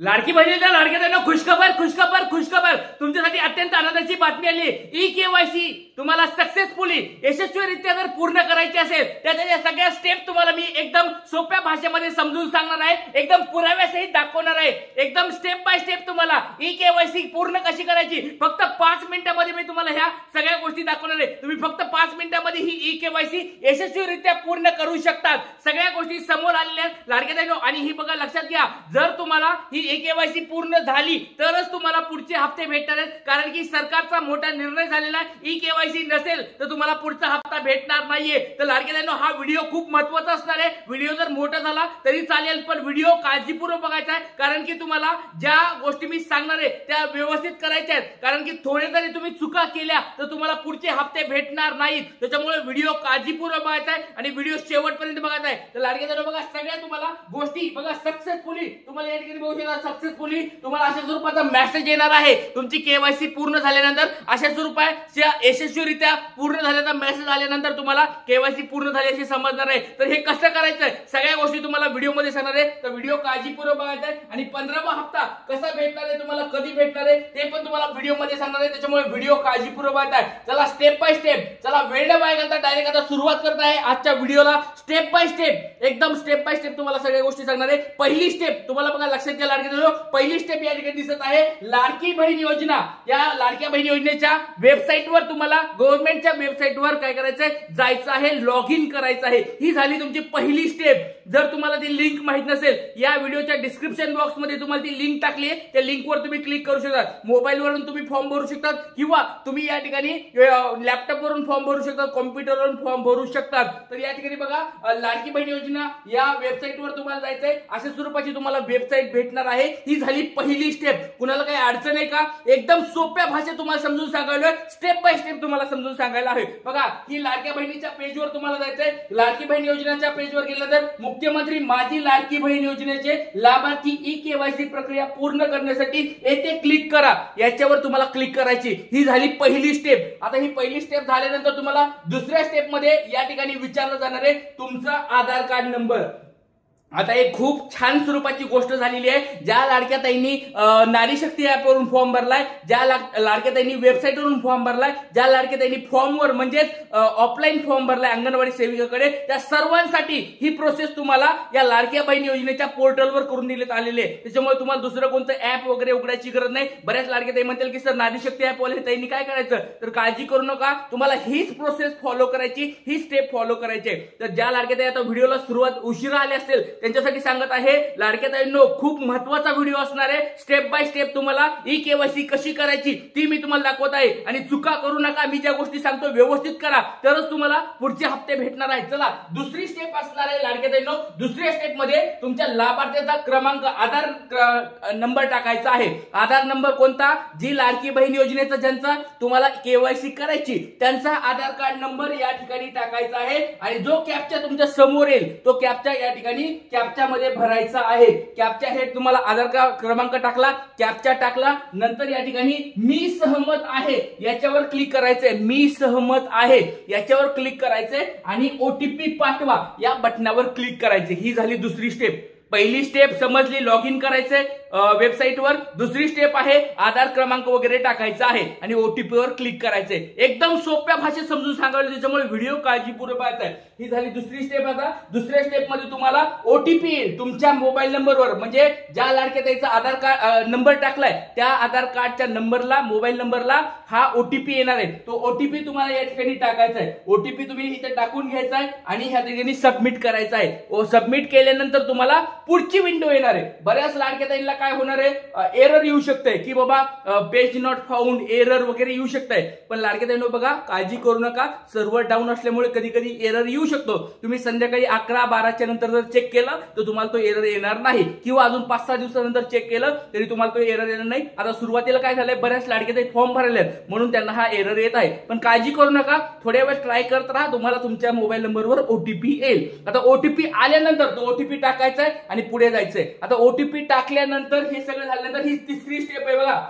लाडकी बहिणीच्या लाडक्या त्यांना खुशखबर खुशखबर खुशखबर तुमच्यासाठी अत्यंत आनंदाची बातमी आली। ई-केवायसी तुम्हाला सक्सेसफुली यशस्वीरित्या जर पूर्ण करायची असेल त्याच्या सगळ्या स्टेप तुम्हाला मी एकदम सोप्या भाषेमध्ये समजून सांगणार आहे, एकदम पुराव्यासहित दाखवणार आहे, एकदम स्टेप बाय स्टेप तुम्हाला ई-केवायसी पूर्ण कशी करायची फक्त 5 मिनिटांमध्ये मी तुम्हाला ह्या सगळ्या गोष्टी दाखवणार आहे। तुम्ही फक्त 5 मिनिटांमध्ये ही ई-केवायसी यशस्वीरित्या पूर्ण करू शकतात। सगळ्या गोष्टी समोर आलेल्या लाडक्या बहिणींनो, आणि ही बघा लक्षात घ्या, जर तुम्हाला ही ई-केवायसी पूर्ण झाली तरच तुम्हाला पुढचे हप्ते भेटणार आहेत, कारण की सरकारचा मोठा निर्णय झालेला आहे। ई-केवायसी नसेल तर तुम्हाला पुढचा हप्ता भेटणार नाहीये। तर लाडक्या बहिणींनो, हा व्हिडिओ खूप महत्त्वाचा असणार आहे। व्हिडिओ जर मोठा झाला तरी चालेल, पण व्हिडिओ काळजीपूर्वक बघायचा आहे, कारण की तुम्हाला ज्या गोष्टी मी सांगणार आहे त्या व्यवस्थित करायच्या आहेत, कारण की थोडे जरी तुम्ही चुका केल्या तर तुम्हाला पुढचे हप्ते भेटणार नाहीत। त्याच्यामुळे व्हिडिओ काळजीपूर्वक बघायचा आहे आणि व्हिडिओ शेवटपर्यंत बघायचा आहे। तर लाडक्या बहिणींनो, बघा सगळ्या तुम्हाला गोष्टी बघा सक्सेसफुली तुम्हाला या ठिकाणी बघू शकता, सक्सेसफुली तुम्हाला अशा स्वरूपाचा मेसेज येणार आहे। तुमची केवायसी पूर्ण झाल्यानंतर अशा स्वरूपाच्या यशस्वीरित्या पूर्ण झाल्याचा मेसेज आल्यानंतर तुम्हाला केवायसी पूर्ण झाली असे समजणार आहे। तर हे कसं करायचं सगळ्या गोष्टी तुम्हाला व्हिडिओ मध्ये सांगणार आहे, तर व्हिडिओ काळजीपूर्वक बघायचा आहे। आणि 15वा हप्ता कसा भेटणार आहे, तुम्हाला कधी भेटणार आहे ते पण तुम्हाला व्हिडिओ मध्ये सांगणार आहे। त्याच्यामुळे व्हिडिओ काळजीपूर्वक बघायचा आहे। चला स्टेप बाय स्टेप, चला वेळ न वाया घालता डायरेक्ट आता सुरुवात करत आहे आजच्या व्हिडिओला। स्टेप बाय स्टेप, एकदम स्टेप बाय स्टेप तुम्हाला सगळ्या गोष्टी सांगणार आहे। पहिली स्टेप तुम्हाला बघा लक्षात घ्या लाडकी बहिणींनो, पहिली स्टेप या ठिकाणी दिसत आहे लाडकी बहीण योजना। या लाडक्या बहीण योजनेच्या वेबसाईटवर तुम्हाला गव्हर्नमेंटच्या वेबसाईटवर काय करायचंय, जायचं आहे, लॉग इन करायचं आहे। ही झाली तुमची पहिली स्टेप। जर तुम्हाला ती लिंक माहित नसेल, या व्हिडिओच्या डिस्क्रिप्शन बॉक्स मध्ये तुम्हाला ती लिंक टाकली आहे, त्या लिंकवर तुम्ही क्लिक करू शकता। मोबाईल वरून तुम्ही फॉर्म भरू शकता किंवा तुम्ही या ठिकाणी लॅपटॉप वरून फॉर्म भरू शकता, कॉम्प्युटर वरून फॉर्म भरू शकतात। तर या ठिकाणी बघा लाडकी बहीण योजना या वेबसाईटवर तुम्हाला जायचंय, अशा स्वरूपाची तुम्हाला वेबसाईट भेटणार आहे। ही झाली पहिली स्टेप। कुणाला काही अडचण आहे का? एकदम सोप्या भाषेत तुम्हाला समजून सांगायला, स्टेप बाय स्टेप तुम्हाला समजून सांगायला आहे। बघा ही लाडक्या बहिणीच्या पेजवर तुम्हाला जायचंय। लाडकी बहीण योजनेच्या पेजवर गेल्यानंतर मुख्यमंत्री माझी लाडकी बहीण योजनेचे लाभार्थी ई-केवायसी प्रक्रिया पूर्ण करण्यासाठी येथे क्लिक करा, याच्यावर तुम्हाला क्लिक करायची। ही झाली पहिली स्टेप। आता ही पहिली स्टेप झाल्यानंतर तुम्हाला दुसऱ्या स्टेप मध्ये या ठिकाणी विचारलं जाणार आहे तुमचा आधार कार्ड नंबर। आता एक खूप छान स्वरूपाची गोष्ट झालेली आहे। ज्या लाडक्या ताईंनी नारी शक्ती ऍप वरून फॉर्म भरलाय, ज्या लाडक्या ताईंनी वेबसाईट वरून फॉर्म भरलाय, ज्या लाडक्या ताईंनी फॉर्मवर म्हणजे ऑफलाईन फॉर्म भरलाय अंगणवाडी सेविकेकडे, त्या सर्वांसाठी ही प्रोसेस तुम्हाला या लाडक्या बहीण योजनेच्या पोर्टलवर करून देण्यात आलेली आहे। त्याच्यामुळे तुम्हाला दुसरं कोणतं ऍप वगैरे उघडायची गरज नाही। बऱ्याच लाडक्या ताई म्हणतील की सर नारी शक्ती ऍप वाले ताईंनी काय करायचं, तर काळजी करू नका, तुम्हाला हीच प्रोसेस फॉलो करायची, ही स्टेप फॉलो करायची। तर ज्या लाडक्या ताई आता व्हिडिओला सुरुवात उशिरा आली असेल त्यांच्यासाठी सांगत आहे, लाडक्या ताईंनो खूप महत्त्वाचा व्हिडिओ असणार आहे। स्टेप बाय स्टेप तुम्हाला ई-केवायसी कशी करायची ती मी तुम्हाला दाखवत आहे, आणि चुका करू नका। मी ज्या गोष्टी सांगतो व्यवस्थित करा, तरच तुम्हाला पुढचे हप्ते भेटणार आहेत। चला दुसरी स्टेप असणार आहे लाडक्या ताईंनो, दुसऱ्या स्टेप मध्ये तुमच्या लाभार्थ्याचा क्रमांक आधार नंबर टाकायचा आहे। आधार नंबर कोणता, जी लाडकी बहीण योजनेचा ज्यांचा तुम्हाला केवायसी करायची त्यांचा आधार कार्ड नंबर या ठिकाणी टाकायचा आहे, आणि जो कॅप्चा तुमच्या समोर येईल तो कॅप्चा या ठिकाणी कॅप्चा मध्ये भरायचा आहे। कॅप्चा हे तुम्हाला आधार कार्ड क्रमांक टाकला, कॅप्चा टाकला, नंतर या ठिकाणी मी सहमत आहे याच्यावर क्लिक करायचंय। मी सहमत आहे याच्यावर क्लिक करायचंय आणि ओटीपी पाठवा या बटनावर क्लिक करायचे। ही झाली दुसरी स्टेप। पहिली स्टेप समजली, लॉग इन करायचंय वेबसाईटवर। दुसरी स्टेप आहे आधार क्रमांक वगैरे टाकायचा आहे आणि ओटीपी वर क्लिक करायचंय। एकदम सोप्या भाषेत समजून सांगायला, त्याच्यामुळे व्हिडिओ काळजीपूर्वक पाहायचा आहे। ही झाली दुसरी स्टेप। आता दुसऱ्या स्टेप मध्ये तुम्हाला ओटीपी येईल तुमच्या मोबाईल नंबरवर, म्हणजे ज्या लाडक्या त्याचा आधार कार्ड नंबर टाकलाय त्या आधार कार्डच्या नंबरला, मोबाईल नंबरला हा ओटीपी येणार आहे। तो ओटीपी तुम्हाला या ठिकाणी टाकायचा आहे। ओटीपी तुम्ही इथे टाकून घ्यायचा आहे आणि ह्या ठिकाणी सबमिट करायचा आहे। सबमिट केल्यानंतर तुम्हाला पुढची विंडो येणार आहे। बऱ्याच लाडक्या ताईंना काय होणार आहे, एरर येऊ शकते की बाबा पेज नॉट फाउंड, एरर वगैरे येऊ शकते। पण लाडक्या ताईंनो बघा काळजी करू नका, सर्व्हर डाऊन असल्यामुळे कधी कधी एरर येऊ शकतो। तुम्ही संध्याकाळी 11-12च्या नंतर जर चेक केलं तर तुम्हाला तो एरर येणार नाही, किंवा अजून 5-6 दिवसानंतर चेक केलं तरी तुम्हाला तो एरर येणार नाही। आता सुरुवातीला काय झालंय, बऱ्याच लाडक्या ताई फॉर्म भरले म्हणून त्यांना हा एरर येत आहे, पण काळजी करू नका, थोड्या वेळ ट्राय करत राहा, तुम्हाला तुमच्या मोबाईल नंबरवर ओटीपी येईल। आता ओटीपी आल्यानंतर तो ओटीपी टाकायचा आहे आणि पुढे जायचंय। आता ओटीपी टाकल्यानंतर हे सगळं झाल्यानंतर ही तिसरी स्टेप आहे बघा।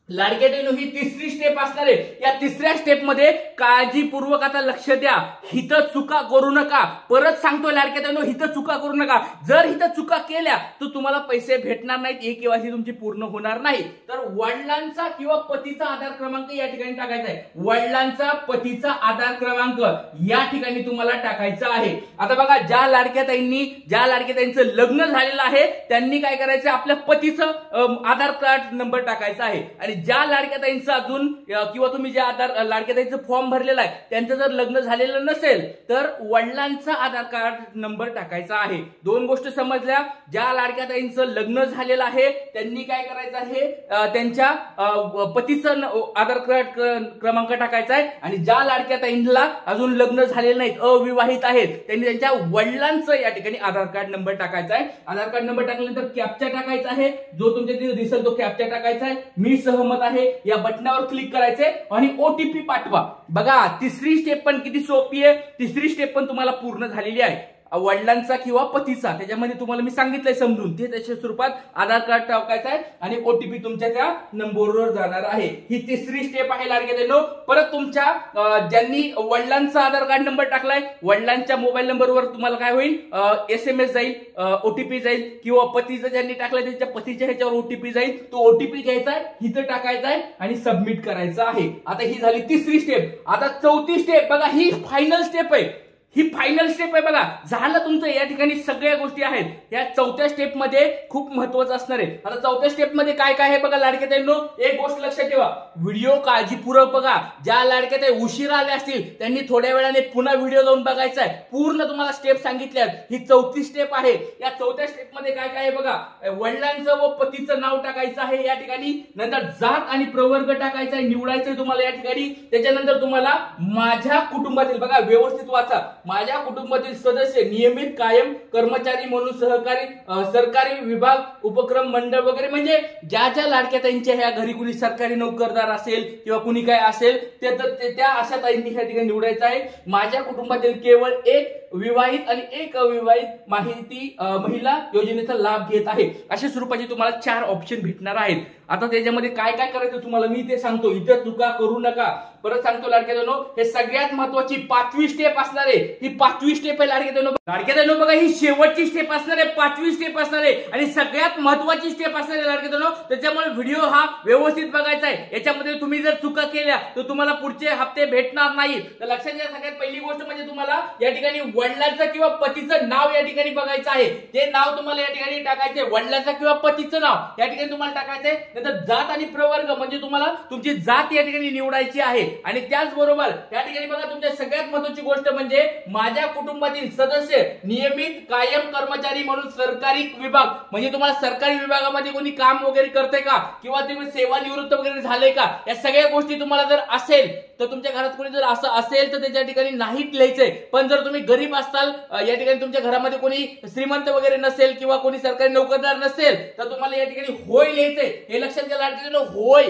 लाडक्या बहिणींनो ही तिसरी स्टेप असणार आहे। या तिसऱ्या स्टेप मध्ये काळजीपूर्वक आता लक्ष द्या, हिथं चुका करू नका। परत सांगतोय लाडक्या बहिणींनो, हिथं चुका करू नका। जर हिथं चुका केल्या तर तुम्हाला पैसे भेटणार नाहीत, ही केवायसी तुमची पूर्ण होणार नाही। तर वडिलांचा किंवा पतीचा आधार क्रमांक या ठिकाणी टाकायचा आहे। वडिलांचा पतीचा आधार क्रमांक या ठिकाणी तुम्हाला टाकायचा आहे। आता बघा, ज्या लाडक्या ताईंचं लग्न झालेलं आहे त्यांनी काय करायचं, आपल्या पतीचं आधार कार्ड नंबर टाकायचा आहे। आणि ज्या लाडक्या ताईंचं अजून किंवा तुम्ही ज्या आधार लाडक्या ताईंचं फॉर्म भरलेला आहे त्यांचं जर लग्न झालेलं नसेल तर वडिलांचा आधार कार्ड नंबर टाकायचा आहे। दोन गोष्टी समजल्या, ज्या लाडक्या ताईंचं लग्न झालेलं आहे त्यांनी काय करायचं आहे, त्यांच्या पतीचं आधार कार्ड क्रमांक टाकायचा आहे। आणि ज्या लाडक्या ताईंना अजून लग्न झालेलं नाहीत, अविवाहित आहेत, त्यांनी त्यांच्या वडिलांचं या ठिकाणी आधार कार्ड नंबर टाकायचा आहे। आधार कार्ड नंबर टाकल्यानंतर कॅप्चा टाकायचा आहे, जो तुमच्या तिथे दिसेल तो कॅप्चा टाकायचा आहे। मी सहमत आहे या बटनावर क्लिक करायचे आणि ओटीपी पाठवा। बघा, तिसरी स्टेप पण किती सोपी आहे, तिसरी स्टेप पण तुम्हाला पूर्ण झालेली आहे। वडिलांचा किंवा पतीचा, त्याच्यामध्ये तुम्हाला मी सांगितलंय समजून, ते त्याच्या स्वरूपात आधार कार्ड टाकायचं आहे आणि ओटीपी तुमच्या त्या नंबरवर जाणार आहे। ही तिसरी स्टेप आहे लाडक्या बहिणींनो। परत तुमच्या ज्यांनी वडिलांचा आधार कार्ड नंबर टाकलाय, वडिलांच्या मोबाईल नंबरवर तुम्हाला काय होईल, SMS जाईल, ओटीपी जाईल, किंवा पतीचं ज्यांनी टाकलंय त्यांच्या पतीच्या ह्याच्यावर ओटीपी जाईल, तो ओटीपी घ्यायचा आहे, इथं टाकायचा आहे आणि सबमिट करायचं आहे। आता ही झाली तिसरी स्टेप। आता चौथी स्टेप बघा, ही फायनल स्टेप आहे, ही फायनल स्टेप आहे। बघा, झालं तुमचं, या ठिकाणी सगळ्या गोष्टी आहेत। या चौथ्या स्टेप मध्ये खूप महत्वाचं असणार आहे। आता चौथ्या स्टेप मध्ये काय काय आहे बघा लाडक्या ताईंनो, एक गोष्ट लक्षात ठेवा, व्हिडिओ काळजीपूर्वक बघा। ज्या लाडक्या ताई उशिरा आल्या असतील त्यांनी थोड्या वेळाने पुन्हा व्हिडिओ जाऊन बघायचा आहे, पूर्ण तुम्हाला स्टेप सांगितल्यात। ही चौथी स्टेप आहे। या चौथ्या स्टेप मध्ये काय काय आहे बघा, वडिलांचं व पतीचं नाव टाकायचं आहे या ठिकाणी, नंतर जात आणि प्रवर्ग टाकायचा आहे, निवडायचं तुम्हाला या ठिकाणी। त्याच्यानंतर तुम्हाला माझ्या कुटुंबातील, बघा व्यवस्थित वाचा, माझ्या कुटुंबातील सदस्य नियमित कायम कर्मचारी म्हणून सरकारी विभाग, उपक्रम, मंडळ वगैरे, म्हणजे ज्या ज्या लाडक्या ताईंच्या ह्या घरी कुणी सरकारी नोकरदार असेल किंवा कुणी काय असेल त्या अशा ताईंनी या ठिकाणी निवडायचं आहे। माझ्या कुटुंबातील केवळ एक विवाहित आणि एक अविवाहित महिला योजनेचा लाभ घेत आहे, अशा स्वरूपाचे तुम्हाला 4 ऑप्शन भेटणार आहेत। आता त्याच्यामध्ये काय काय करायचं तुम्हाला मी ते सांगतो, इथं चुका करू नका। परत सांगतो लाडक्या बहिणींनो, हे सगळ्यात महत्वाची 5वी स्टेप असणार आहे। ही 5वी स्टेप आहे लाडक्या बहिणींनो। लाडक्या बहिणींनो बघा, ही शेवटची स्टेप असणार आहे, 5वी स्टेप असणार आहे आणि सगळ्यात महत्वाची स्टेप असणार आहे लाडक्या बहिणींनो। त्याच्यामुळे व्हिडिओ हा व्यवस्थित बघायचा आहे। याच्यामध्ये तुम्ही जर चुका केल्या तर तुम्हाला पुढचे हप्ते भेटणार नाही। तर लक्षात घ्या, सगळ्यात पहिली गोष्ट म्हणजे तुम्हाला या ठिकाणी वडिलांचं किंवा पतीचं नाव या ठिकाणी बघायचं आहे। ते नाव तुम्हाला या ठिकाणी टाकायचंय, वडिलांचं किंवा पतीचं नाव या ठिकाणी तुम्हाला टाकायचंय। नंतर जात आणि प्रवर्ग, म्हणजे तुम्हाला तुमची जात या ठिकाणी निवडायची आहे। आणि त्याचबरोबर या ठिकाणी बघा, तुमच्या सगळ्यात महत्त्वाची गोष्ट म्हणजे माझ्या कुटुंबातील सदस्य नियमित कायम कर्मचारी म्हणून सरकारी विभाग, म्हणजे तुम्हाला सरकारी विभागामध्ये कोणी काम वगैरे करते का, किंवा तुम्ही सेवानिवृत्त वगैरे झाले का, या सगळ्या गोष्टी तुम्हाला जर असेल तर तुमच्या घरात कोणी जर असं असेल तर त्याच्या ठिकाणी नाही लिहायचंय। पण जर तुम्ही गरीब असताल, या ठिकाणी तुमच्या घरामध्ये कोणी श्रीमंत वगैरे नसेल किंवा कोणी सरकारी नोकरदार नसेल तर तुम्हाला या ठिकाणी होय लिहायचंय। हे लक्षात घ्या लाडक्या बहिणींनो, होय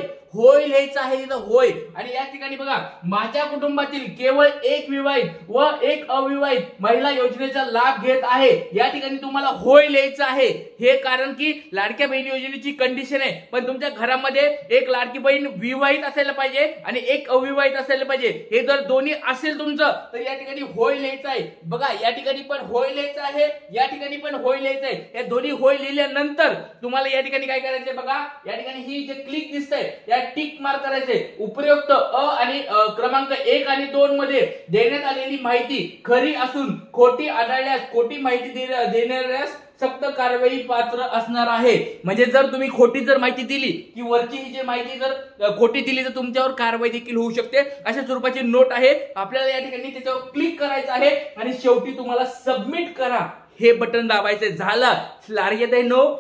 लिहायचं आहे इथं, होय। आणि या ठिकाणी बघा, माझ्या कुटुंबातील केवळ एक विवाहित व एक अविवाहित महिला योजनेचा लाभ घेत आहे, या ठिकाणी तुम्हाला होय लिहायचं आहे। हे कारण की लाडक्या बहीण योजनेची कंडिशन आहे, पण तुमच्या घरामध्ये एक लाडकी बहीण विवाहित असायला पाहिजे आणि एक अविवाहित असायला पाहिजे। हे जर दोन्ही असेल तुमचं तर या ठिकाणी होय लिहायचं आहे। बघा, या ठिकाणी पण होय लिहायचं आहे, या ठिकाणी पण होय लिहायचं आहे। या दोन्ही होय लिहिल्यानंतर तुम्हाला या ठिकाणी काय करायचंय बघा, या ठिकाणी ही जे क्लिक दिसतंय या टिक मार्क करायचे। उपयुक्त आणि क्रमांक 1 आणि 2 मध्ये देण्यात आलेली माहिती खरी असून खोटी आढळल्यास खोटी माहिती देणाऱ्यास सक्त कारवाई पात्र असणार आहे। म्हणजे जर तुम्ही खोटी जर माहिती दिली की वरची ही जी माहिती जर खोटी दिली तर तुमच्यावर कारवाई देखील होऊ शकते, अशा स्वरूपाची नोट आहे। आपल्याला या ठिकाणी त्याच्यावर क्लिक करायचं आहे आणि शेवटी तुम्हाला सबमिट करा हे बटन दाबायचं। झालं लाडक्या बहिणींनो,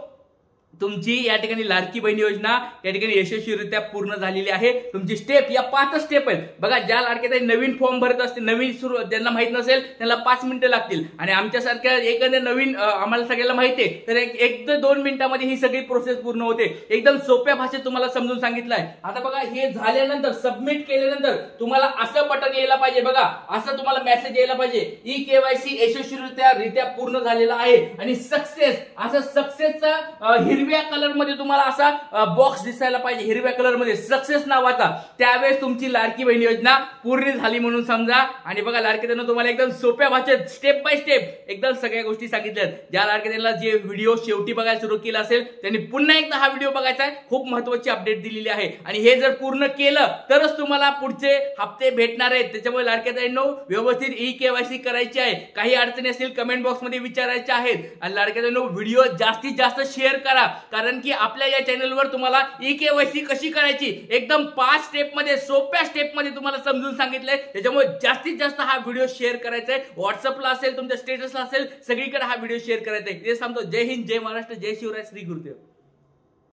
तुमची या ठिकाणी लाडकी बहीण योजना या ठिकाणी यशस्वीरित्या पूर्ण झालेली आहे। तुमची स्टेप या 5 स्टेप आहेत बघा। ज्या लाडक्या ताई नवीन फॉर्म भरत असतील, नवीन सुरू ज्यांना माहित नसेल त्यांना 5 मिनिटं लागतील आणि आमच्यासारख्या एखाद्या नवीन आम्हाला सगळ्याला माहिती आहे तर 1 ते 2 मिनिटांमध्ये ही सगळी प्रोसेस पूर्ण होते। एकदम सोप्या भाषेत तुम्हाला समजून सांगितलंय। आता बघा, हे झाल्यानंतर सबमिट केल्यानंतर तुम्हाला असं बटन यायला पाहिजे बघा, असं तुम्हाला मेसेज यायला पाहिजे, ई केवायसी यशस्वीरित्या पूर्ण झालेला आहे आणि सक्सेस, असं सक्सेसचा हिरवी हिरव्या कलर मध्ये तुम्हाला असा बॉक्स दिसायला पाहिजे, हिरव्या कलर मध्ये सक्सेस नावाचा, त्यावेळेस तुमची लाडकी बहीण योजना पूर्ण झाली म्हणून समजा. आणि बघा लाडकी बहिणींनो, तुम्हाला एकदम सोप्या भाषेत स्टेप बाय स्टेप एकदम सगळ्या गोष्टी सांगितल्यात. ज्या लाडकी बहिणीला जे व्हिडिओ शेवटी बघायला सुरू केला असेल त्यांनी पुन्हा एकदा हा व्हिडिओ बघायचा आहे. खूप महत्त्वाची अपडेट दिलेली आहे आणि हे जर पूर्ण केलं तरच तुम्हाला पुढचे हप्ते भेटणार आहेत. त्याच्यामुळे लाडक्या बहिणींनो, व्यवस्थित ई-केवायसी करायची आहे. काही अडचणी असतील कमेंट बॉक्स मध्ये विचारायच्या आहेत. आणि लाडक्या बहिणींनो, व्हिडिओ जास्तीत जास्त शेअर करा, कारण की आपल्या या चॅनलवर तुम्हाला ई-केवायसी कशी करायची एकदम 5 स्टेप मध्ये, सोप्या स्टेप मध्ये तुम्हाला समजून सांगितलंय. त्याच्यामुळे जास्तीत जास्त हा व्हिडिओ शेअर करायचा आहे. व्हॉट्सअपला असेल, तुमच्या स्टेटसला असेल, सगळीकडे हा व्हिडिओ शेअर करायचा आहे. ते सांगतो. जय हिंद, जय महाराष्ट्र, जय शिवराय, श्री गुरुदेव.